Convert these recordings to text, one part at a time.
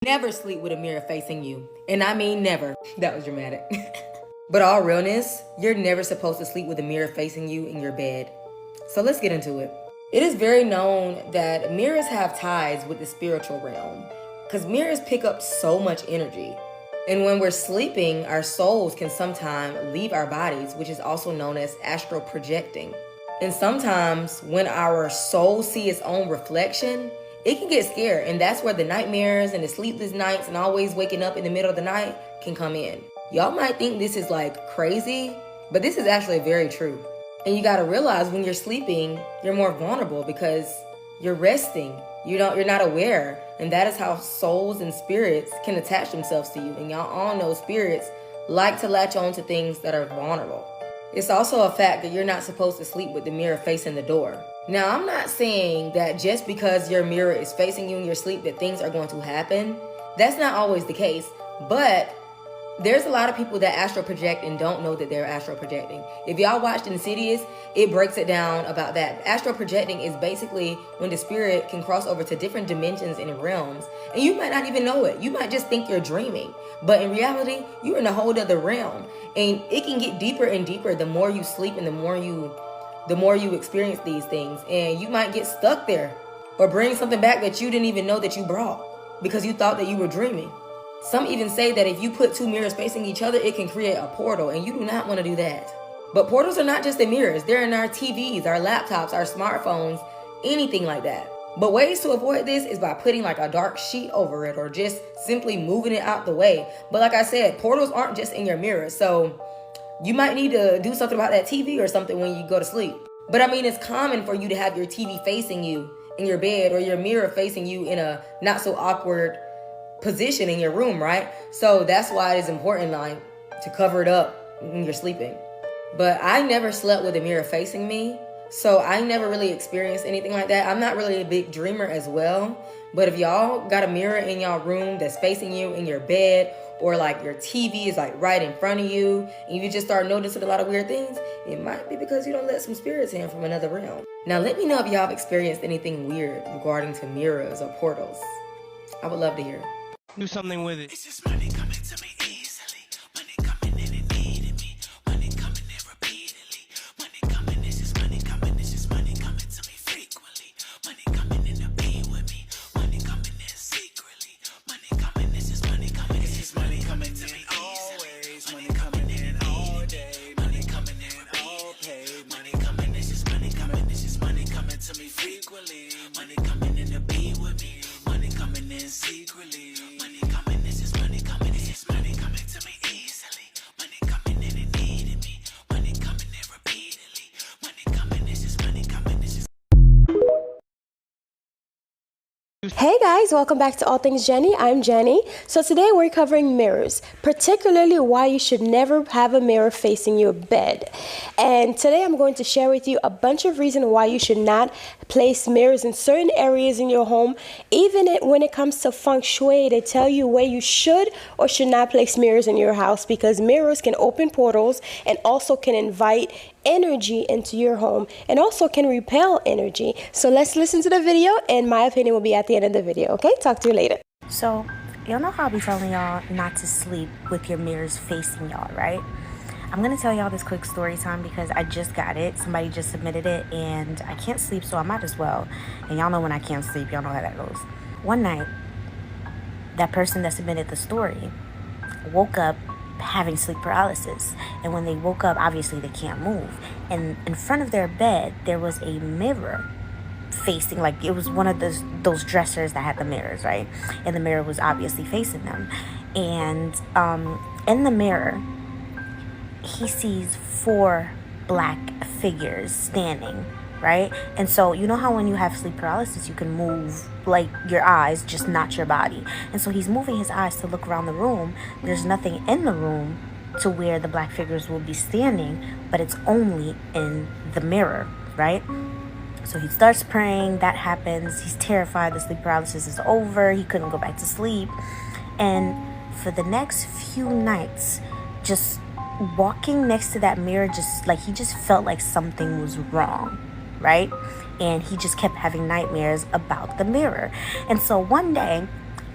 Never sleep with a mirror facing you. And I mean never. That was dramatic. But all realness, you're never supposed to sleep with a mirror facing you in your bed. So let's get into it. It is very known that mirrors have ties with the spiritual realm because mirrors pick up so much energy. And when we're sleeping, our souls can sometimes leave our bodies, which is also known as astral projecting. And sometimes when our soul sees its own reflection, it can get scared, and that's where the nightmares and the sleepless nights and always waking up in the middle of the night can come in. Y'all might think this is like crazy, but this is actually very true. And you gotta realize when you're sleeping, you're more vulnerable because you're resting. You're not aware, and that is how souls and spirits can attach themselves to you. And y'all all know spirits like to latch on to things that are vulnerable. It's also a fact that you're not supposed to sleep with the mirror facing the door. Now, I'm not saying that just because your mirror is facing you in your sleep that things are going to happen. That's not always the case, but there's a lot of people that astral project and don't know that they're astral projecting. If y'all watched Insidious, it breaks it down about that. Astral projecting is basically when the spirit can cross over to different dimensions and realms, and you might not even know it. You might just think you're dreaming, but in reality, you're in a whole other realm, and it can get deeper and deeper the more you sleep and the more you experience these things, and you might get stuck there or bring something back that you didn't even know that you brought because you thought that you were dreaming. Some even say that if you put two mirrors facing each other, it can create a portal, and you do not want to do that. But portals are not just in mirrors. They're in our TVs, our laptops, our smartphones, anything like that. But ways to avoid this is by putting like a dark sheet over it or just simply moving it out the way. But like I said, portals aren't just in your mirror, so you might need to do something about that TV or something when you go to sleep. But I mean, it's common for you to have your TV facing you in your bed or your mirror facing you in a not so awkward position in your room, right? So that's why it is important, like, to cover it up when you're sleeping. But I never slept with a mirror facing me, so I never really experienced anything like that. I'm not really a big dreamer as well, but if y'all got a mirror in y'all room that's facing you in your bed, or like your TV is like right in front of you, and you just start noticing a lot of weird things, it might be because you don't let some spirits in from another realm. Now let me know if y'all have experienced anything weird regarding to mirrors or portals. I would love to hear. Do something with it. It's just money coming to me easily. Money coming in and needing me. Money coming in repeatedly. Money coming, it's just money coming. It's just money coming to me frequently. Money coming in to be with me. Money coming in secretly. Money coming, it's just money coming. It's just money coming to me always. Money coming in all day. Money coming in all paid. Money coming, it's just money coming. It's just money coming to me frequently. Money coming in to be with me. Money coming in secretly. Hey guys, welcome back to All Things Jenny. I'm Jenny. So today we're covering mirrors, particularly why you should never have a mirror facing your bed. And today I'm going to share with you a bunch of reasons why you should not place mirrors in certain areas in your home. Even when it comes to feng shui, they tell you where you should or should not place mirrors in your house, because mirrors can open portals and also can invite energy into your home and also can repel energy. So let's listen to the video, and my opinion will be at the end of the video. Okay, talk to you later. So y'all know how I'll be telling y'all not to sleep with your mirrors facing y'all, right? I'm gonna tell y'all this quick story time because I just got it. Somebody just submitted it and I can't sleep, so I might as well. And y'all know when I can't sleep, y'all know how that goes. One night, that person that submitted the story woke up having sleep paralysis, and when they woke up, obviously they can't move, and in front of their bed there was a mirror facing, like it was one of those dressers that had the mirrors, right? And the mirror was obviously facing them, and in the mirror he sees 4 black figures standing, right? And so you know how when you have sleep paralysis you can move like your eyes, just not your body. And so he's moving his eyes to look around the room. There's nothing in the room to where the black figures will be standing, but it's only in the mirror, right? So he starts praying. That happens. He's terrified. The sleep paralysis is over. He couldn't go back to sleep. And for the next few nights, just walking next to that mirror, just like he just felt like something was wrong, right? And he just kept having nightmares about the mirror. And so one day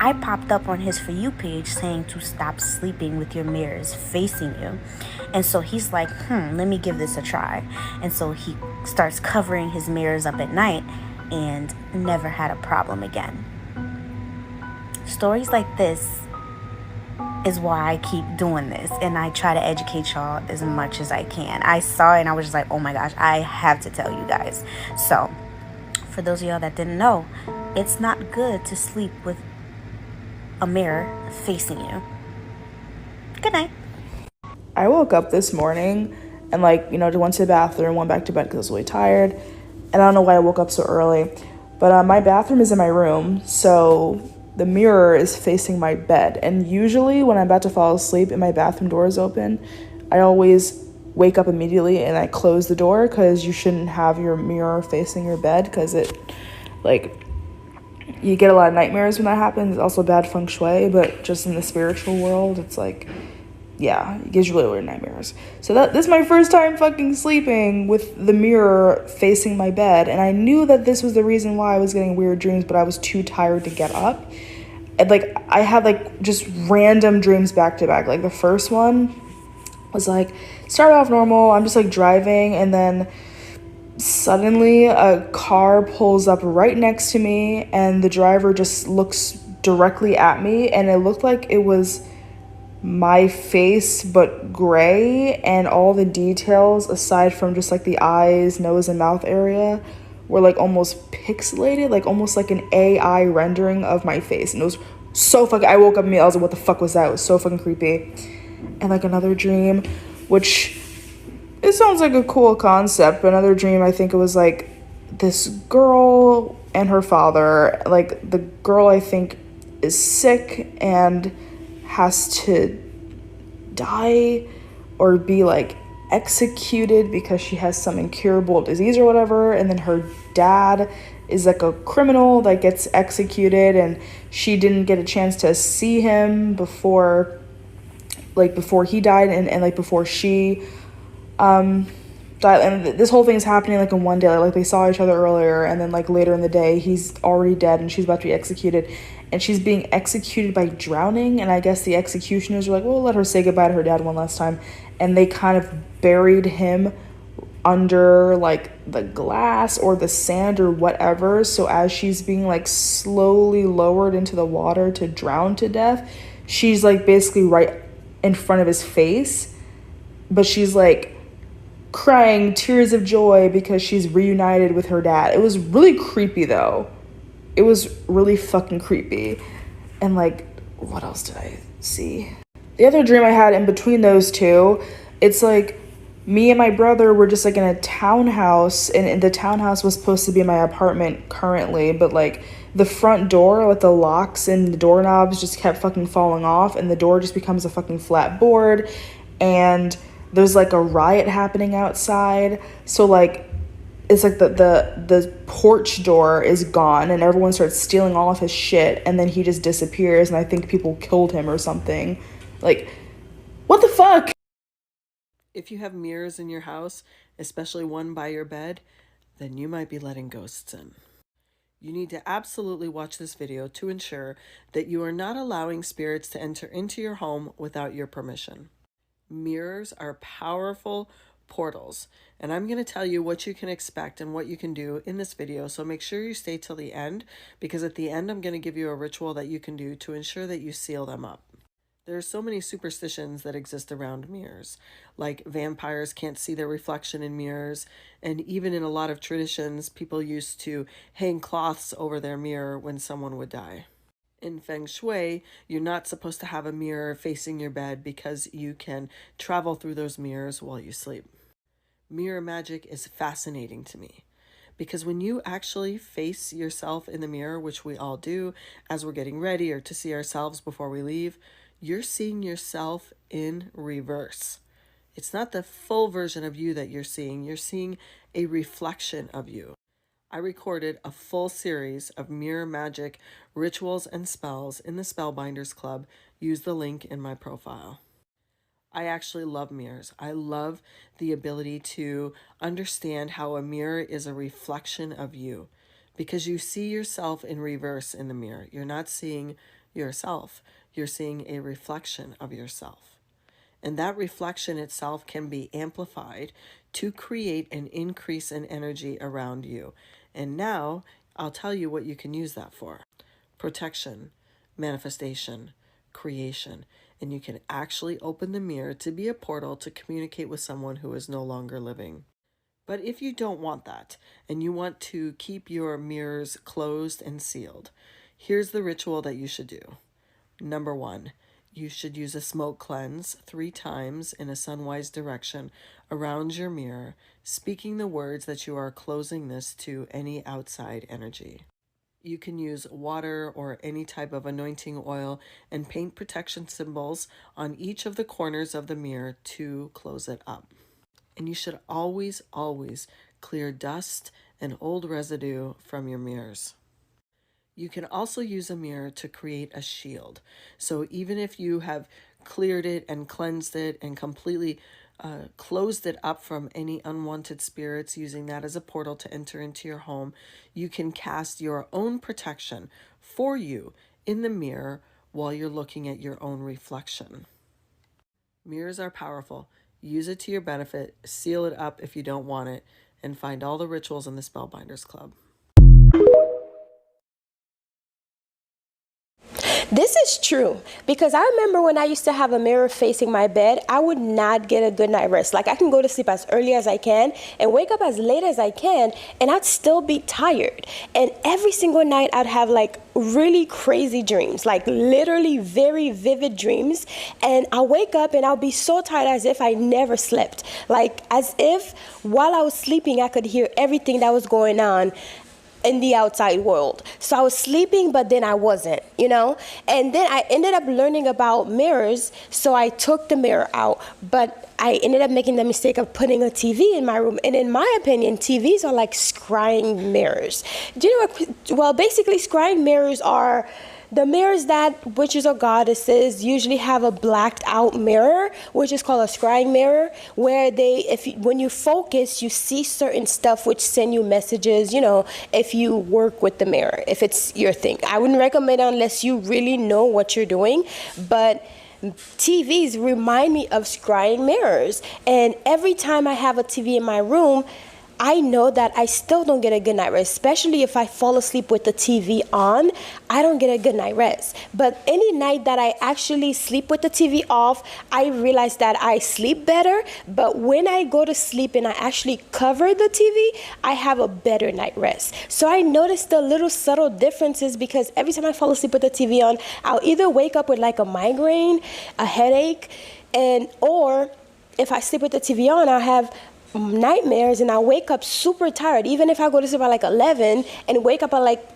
I popped up on his For You page saying to stop sleeping with your mirrors facing you. And so he's like, let me give this a try. And so he starts covering his mirrors up at night and never had a problem again. Stories like this is why I keep doing this, and I try to educate y'all as much as I can. I saw it and I was just like, oh my gosh, I have to tell you guys. So for those of y'all that didn't know, it's not good to sleep with a mirror facing you. Good night. I woke up this morning and went to the bathroom, went back to bed because I was really tired. And I don't know why I woke up so early, but my bathroom is in my room, so the mirror is facing my bed. And usually when I'm about to fall asleep and my bathroom door is open, I always wake up immediately and I close the door, because you shouldn't have your mirror facing your bed, because you get a lot of nightmares when that happens. It's also bad feng shui, but just in the spiritual world, it's it gives you really weird nightmares. So this is my first time fucking sleeping with the mirror facing my bed, and I knew that this was the reason why I was getting weird dreams, but I was too tired to get up. And I had just random dreams back to back. The first one was started off normal. I'm just driving, and then suddenly a car pulls up right next to me, and the driver just looks directly at me, and it looked like it was my face but gray, and all the details aside from just the eyes, nose, and mouth area were almost pixelated, almost like an AI rendering of my face. And it was so fucking, I woke up and I was like, what the fuck was that? It was so fucking creepy. And another dream, which it sounds like a cool concept, but another dream, I think it was this girl and her father. The girl, I think, is sick and has to die or be executed because she has some incurable disease or whatever, and then her dad is a criminal that gets executed, and she didn't get a chance to see him before he died, and before she died. And this whole thing is happening in one day. They saw each other earlier, and then later in the day he's already dead and she's about to be executed, and she's being executed by drowning. And I guess the executioners were well, let her say goodbye to her dad one last time, and they kind of buried him under the glass or the sand or whatever. So as she's being slowly lowered into the water to drown to death, she's basically right in front of his face, but she's crying tears of joy because she's reunited with her dad. It was really creepy though. It was really fucking creepy. And what else did I see? The other dream I had in between those two, it's me and my brother were just in a townhouse, and the townhouse was supposed to be my apartment currently, but the front door, the locks and the doorknobs just kept fucking falling off, and the door just becomes a fucking flat board, and there's a riot happening outside. So it's the porch door is gone, and everyone starts stealing all of his shit, and then he just disappears, and I think people killed him or something. What the fuck? If you have mirrors in your house, especially one by your bed, then you might be letting ghosts in. You need to absolutely watch this video to ensure that you are not allowing spirits to enter into your home without your permission. Mirrors are powerful portals, and I'm going to tell you what you can expect and what you can do in this video, so make sure you stay till the end, because at the end I'm going to give you a ritual that you can do to ensure that you seal them up. There are so many superstitions that exist around mirrors, like vampires can't see their reflection in mirrors, and even in a lot of traditions, people used to hang cloths over their mirror when someone would die. In Feng Shui, you're not supposed to have a mirror facing your bed because you can travel through those mirrors while you sleep. Mirror magic is fascinating to me, because when you actually face yourself in the mirror, which we all do as we're getting ready or to see ourselves before we leave, you're seeing yourself in reverse. It's not the full version of you that you're seeing a reflection of you. I recorded a full series of mirror magic rituals and spells in the Spellbinders Club. Use the link in my profile. I actually love mirrors. I love the ability to understand how a mirror is a reflection of you, because you see yourself in reverse in the mirror. You're not seeing yourself. You're seeing a reflection of yourself. And that reflection itself can be amplified to create an increase in energy around you. And now I'll tell you what you can use that for. Protection, manifestation, creation. And you can actually open the mirror to be a portal to communicate with someone who is no longer living. But if you don't want that, and you want to keep your mirrors closed and sealed, here's the ritual that you should do. Number 1, you should use a smoke cleanse 3 times in a sunwise direction around your mirror, speaking the words that you are closing this to any outside energy. You can use water or any type of anointing oil and paint protection symbols on each of the corners of the mirror to close it up. And you should always, always clear dust and old residue from your mirrors. You can also use a mirror to create a shield. So even if you have cleared it and cleansed it and completely closed it up from any unwanted spirits, using that as a portal to enter into your home, you can cast your own protection for you in the mirror while you're looking at your own reflection. Mirrors are powerful. Use it to your benefit, seal it up if you don't want it, and find all the rituals in the Spellbinders Club. This is true, because I remember when I used to have a mirror facing my bed, I would not get a good night rest. Like, I can go to sleep as early as I can and wake up as late as I can, and I'd still be tired. And every single night I'd have like really crazy dreams, like literally very vivid dreams. And I'll wake up and I'll be so tired as if I never slept. Like, as if while I was sleeping, I could hear everything that was going on in the outside world. So I was sleeping, but then I wasn't, you know? And then I ended up learning about mirrors, so I took the mirror out, but I ended up making the mistake of putting a TV in my room. And in my opinion, TVs are like scrying mirrors. Do you know what? Well, basically scrying mirrors are the mirrors that witches or goddesses usually have a blacked out mirror, which is called a scrying mirror, where when you focus, you see certain stuff which send you messages, you know, if you work with the mirror, if it's your thing. I wouldn't recommend it unless you really know what you're doing, but TVs remind me of scrying mirrors. And every time I have a TV in my room, I know that I still don't get a good night rest, especially if I fall asleep with the TV on. I don't get a good night rest. But any night that I actually sleep with the TV off, I realize that I sleep better. But when I go to sleep and I actually cover the TV, I have a better night rest. So I noticed the little subtle differences, because every time I fall asleep with the TV on, I'll either wake up with like a migraine, a headache, or if I sleep with the TV on, I'll have nightmares and I wake up super tired. Even if I go to sleep at like 11 and wake up at like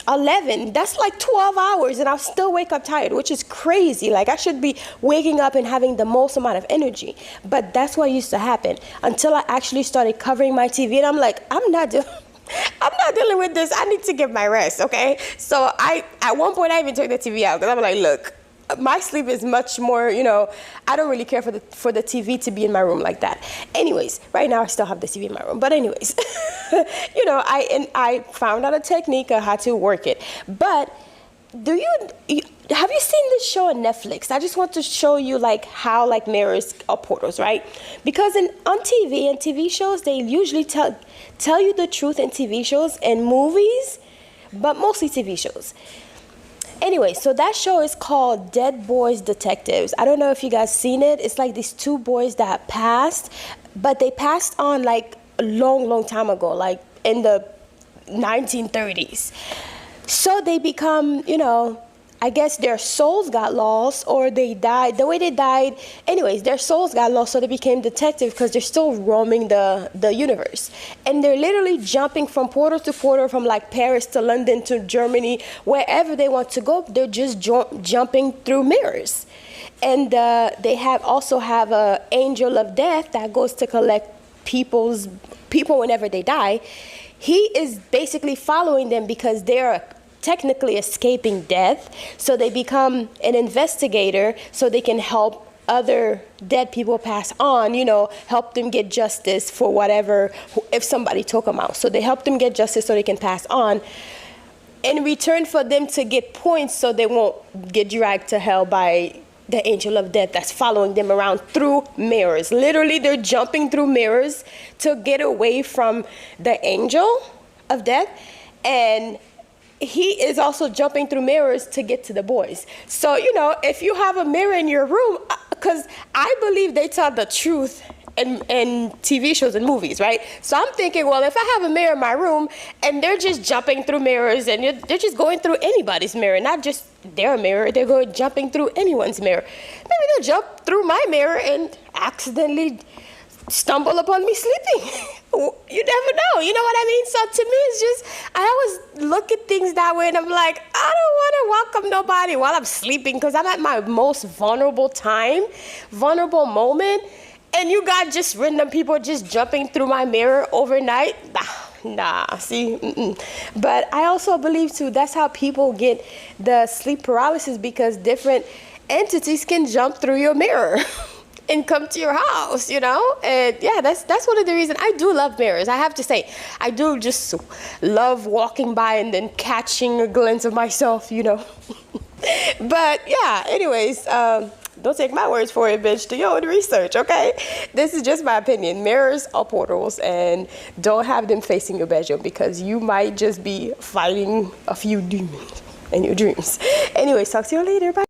11, that's like 12 hours and I'll still wake up tired, which is crazy. Like, I should be waking up and having the most amount of energy. But that's what used to happen until I actually started covering my TV, and I'm like, I'm not dealing with this. I need to get my rest, okay? So at one point I even took the TV out, because I'm like, look, my sleep is much more, you know, I don't really care for the TV to be in my room like that. Anyways, right now I still have the TV in my room. But anyways, you know, I found out a technique on how to work it. But have you seen this show on Netflix? I just want to show you like how like mirrors are portals, right? Because on TV and TV shows, they usually tell you the truth in TV shows and movies, but mostly TV shows. Anyway, so that show is called Dead Boys Detectives. I don't know if you guys seen it. It's like these 2 boys that passed, but they passed on like a long, long time ago, like in the 1930s. So they become, you know, I guess their souls got lost, or they died. The way they died, anyways, their souls got lost, so they became detectives because they're still roaming the universe. And they're literally jumping from portal to portal, from like Paris to London to Germany, wherever they want to go. They're just jumping through mirrors. And they also have an angel of death that goes to collect people whenever they die. He is basically following them because they're technically escaping death, so they become an investigator so they can help other dead people pass on, you know, help them get justice for whatever, if somebody took them out. So they help them get justice so they can pass on. in return for them to get points so they won't get dragged to hell by the angel of death that's following them around through mirrors. Literally, they're jumping through mirrors to get away from the angel of death, and he is also jumping through mirrors to get to the boys. So, you know, if you have a mirror in your room, because I believe they tell the truth in TV shows and movies, right? So I'm thinking, well, if I have a mirror in my room and they're just jumping through mirrors and they're just going through anybody's mirror, not just their mirror, they're going jumping through anyone's mirror. Maybe they'll jump through my mirror and accidentally stumble upon me sleeping. You never know, you know what I mean? So to me, it's just, I always look at things that way, and I'm like, I don't want to welcome nobody while I'm sleeping, because I'm at my most vulnerable time, vulnerable moment, and you got just random people just jumping through my mirror overnight. Nah, see? But I also believe too, that's how people get the sleep paralysis, because different entities can jump through your mirror and come to your house, you know? And yeah, that's one of the reasons I do love mirrors. I have to say, I do just love walking by and then catching a glimpse of myself, you know? But yeah, anyways, don't take my words for it, bitch. Do your own research, okay? This is just my opinion. Mirrors are portals, and don't have them facing your bedroom, because you might just be fighting a few demons in your dreams. Anyways, talk to you later. Bye.